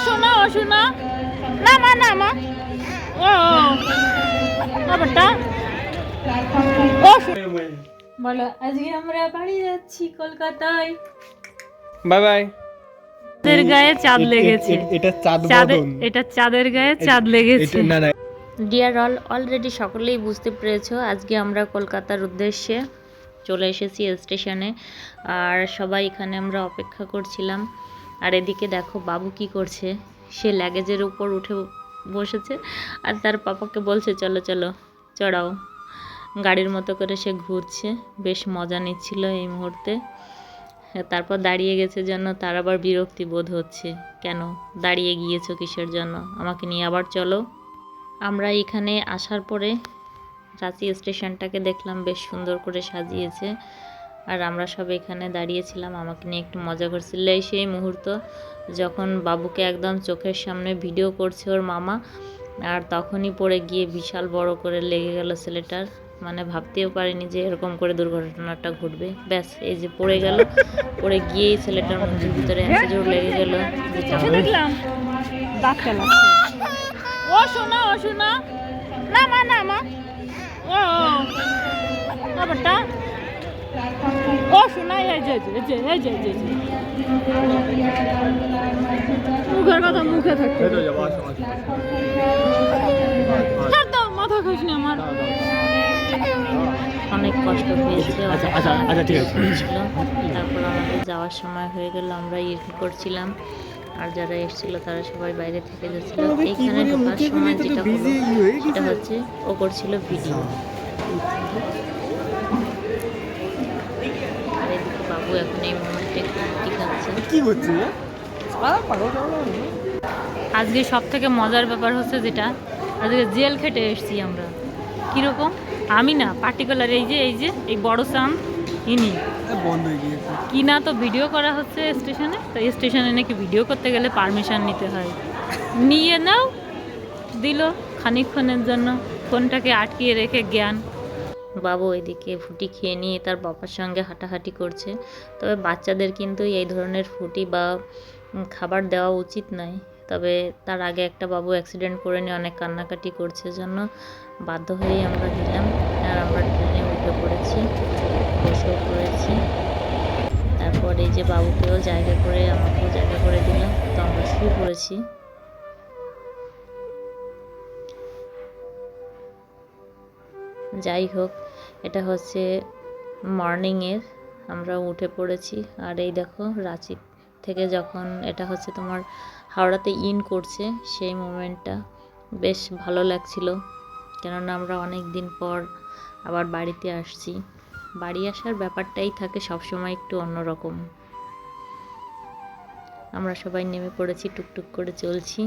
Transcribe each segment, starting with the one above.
শোনা ও শোনা নামা নামা ও ব্যাপারটা ও বলো আজকে আমরা বাড়ি যাচ্ছি কলকাতায়। Bye bye. চাঁদের গায়ে চাঁদ লেগেছে। এটা চাঁদ বদন। এটা চাঁদের গায়ে চাঁদ লেগেছে। না না ডিয়ার অলরেডি সকলেই বুঝতে পেরেছো আজকে আমরা কলকাতার উদ্দেশ্যে চলে এসেছি স্টেশনে। আর সবাই এখানে আমরা অপেক্ষা করছিলাম। আর এদিকে দেখো বাবু কি করছে, সে লাগেজের উপর উঠে বসেছে আর তার পাপাকে বলছে চলো চলো চড়াও। গাড়ির মতো করে সে ঘুরছে, বেশ মজা নিচ্ছিল এই মুহূর্তে। তারপর দাঁড়িয়ে গেছে জন্য তার আবার বিরক্তি বোধ হচ্ছে, কেন দাঁড়িয়ে গিয়েছো কিসের জন্য, আমাকে নিয়ে আবার চলো। আমরা এখানে আসার পরে রাঁচি স্টেশনটাকে দেখলাম, বেশ সুন্দর করে সাজিয়েছে। আর আমরা সব এখানে দাঁড়িয়েছিলাম, আমাকে নিয়ে একটু মজা করছিল। এই সেই মুহূর্ত যখন বাবুকে একদম চোখের সামনে ভিডিও করছে ওর মামা, আর তখনই পড়ে গিয়ে বিশাল বড় করে লেগে গেল ছেলেটার। মানে ভাবতেও পারিনি যে এরকম করে দুর্ঘটনাটা ঘটবে। ব্যাস এই যে পড়ে গেল, পড়ে গিয়েই ছেলেটার মুখের ভিতরে এত জোর লেগে গেল দেখলাম ও শোনা ও শোনা নামা নামা ও ব্যাপারটা ও শোনা এই যে মুখের কথা মুখে থাকতে মাথা খাস না আমার। অনেক কষ্ট পেয়েছে, তারপর আমাদের যাওয়ার সময় হয়ে গেল, আমরা ইয়ে করছিলাম। আর যারা এসেছিল তারা সবাই বাইরে থেকে যাচ্ছিল। এইখানে ঢোকার সময় যেটা হলো সেটা হচ্ছে ও করছিল ভিডিও। আর এদিকে বাবু এখন এই মোমেন্টে কি খাচ্ছে। আজকে সব থেকে মজার ব্যাপার হচ্ছে যেটা, আজকে জেল খেটে এসেছি আমরা। কীরকম আমি না পার্টিকুলার এই যে এই বড় সাম ইনি বন্ধ হয়ে গিয়েছে কি না, তো ভিডিও করা হচ্ছে স্টেশনে। তো স্টেশনে নাকি ভিডিও করতে গেলে পারমিশন নিতে হয়, নিয়ে নাও দিল খানিকক্ষণের জন্য, ফোনটাকে আটকিয়ে রেখে জ্ঞান। বাবু এদিকে ফুটি খেয়ে নিয়ে তার বাবার সঙ্গে হাঁটাহাঁটি করছে। তবে বাচ্চাদের কিন্তু এই ধরনের ফুটি বা খাবার দেওয়া উচিত নয়। তবে তার আগে একটা বাবু অ্যাক্সিডেন্ট করে নিয়ে অনেক কান্নাকাটি করছে, জন্য বাধ্য হয়েই আমরা দিলাম। আর আমরা ট্রেনে উঠে পড়েছি, বসেও পড়েছি। তারপর এই যে বাবুকেও জায়গা করে আমাকেও জায়গা করে দিলাম, তো আমরা শুয়ে পড়েছি। যাই হোক, এটা হচ্ছে মর্নিংয়ের, আমরা উঠে পড়েছি। আর এই দেখো রাঁচি থেকে যখন এটা হচ্ছে তোমার হাওড়াতে ইন করছে, সেই মোমেন্টটা বেশ ভালো লাগছিল। কেননা আমরা অনেক দিন পর আবার বাড়িতে আসছি। বাড়ি আসার ব্যাপারটাই থাকে সবসময় একটু অন্যরকম। আমরা সবাই নেমে পড়েছি, টুকটুক করে চলছি।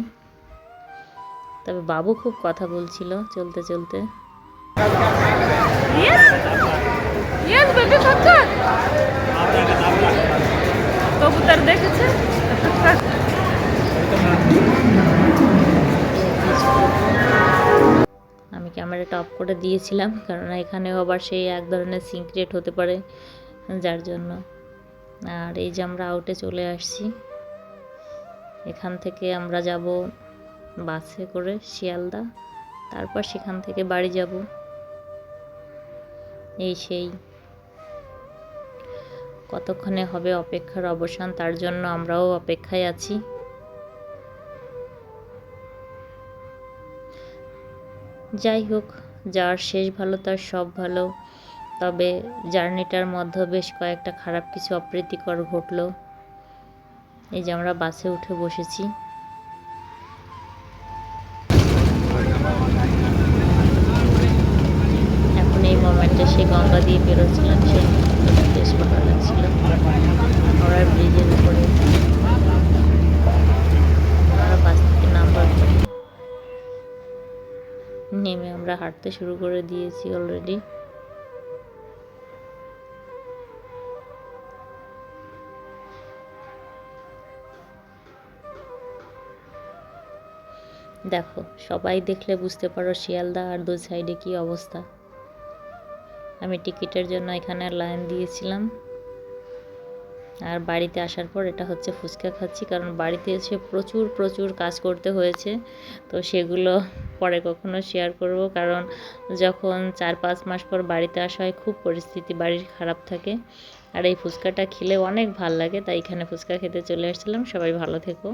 তবে বাবু খুব কথা বলছিল চলতে চলতে। কবুতর দেখেছে। আমি ক্যামেরাটা অফ করে দিয়েছিলাম, কারণ এখানেও আবার সেই এক ধরনের সিক্রেট হতে পারে, যার জন্য। আর এই যে আমরা আউটে চলে আসছি, এখান থেকে আমরা যাব বাসে করে শিয়ালদা, তারপর সেখান থেকে বাড়ি যাব। এই সেই কতক্ষণে হবে অপেক্ষার অবসান, তার জন্য আমরাও অপেক্ষায় আছি। যাই হোক, যার শেষ ভালো তার সব ভালো। তবে জার্নিটার মধ্যে বেশ কয়েকটা খারাপ কিছু অপ্রীতিকর ঘটলো। এই যে আমরা বাসে উঠে বসেছি। এখন এই মোমেন্টে সে গঙ্গা দিয়ে বেরোচ্ছিলাম, সেই বেশ ভালো লাগছিল। হাওড়ার ব্রিজের উপরে আমরা বাস থেকে নামবার পরে নেমে আমরা হাঁটতে শুরু করে দিয়েছি অলরেডি। দেখো, সবাই দেখলে বুঝতে পারো শিয়ালদা আর দু সাইডে কি অবস্থা। আমি টিকিটের জন্য এখানে লাইন দিয়েছিলাম। আর বাড়িতে আসার পর এটা হচ্ছে ফুচকা খাচ্ছি, কারণ বাড়িতে এসে প্রচুর প্রচুর কাজ করতে হয়েছে। তো সেগুলো পরে কখনো শেয়ার করব, কারণ যখন 4-5 মাস পর বাড়িতে আসা হয় খুব পরিস্থিতি বাড়ির খারাপ থাকে। আর এই ফুচকাটা খেলে অনেক ভাল লাগে, তাই এখানে ফুচকা খেতে চলে আসছিলাম। সবাই ভালো থেকো।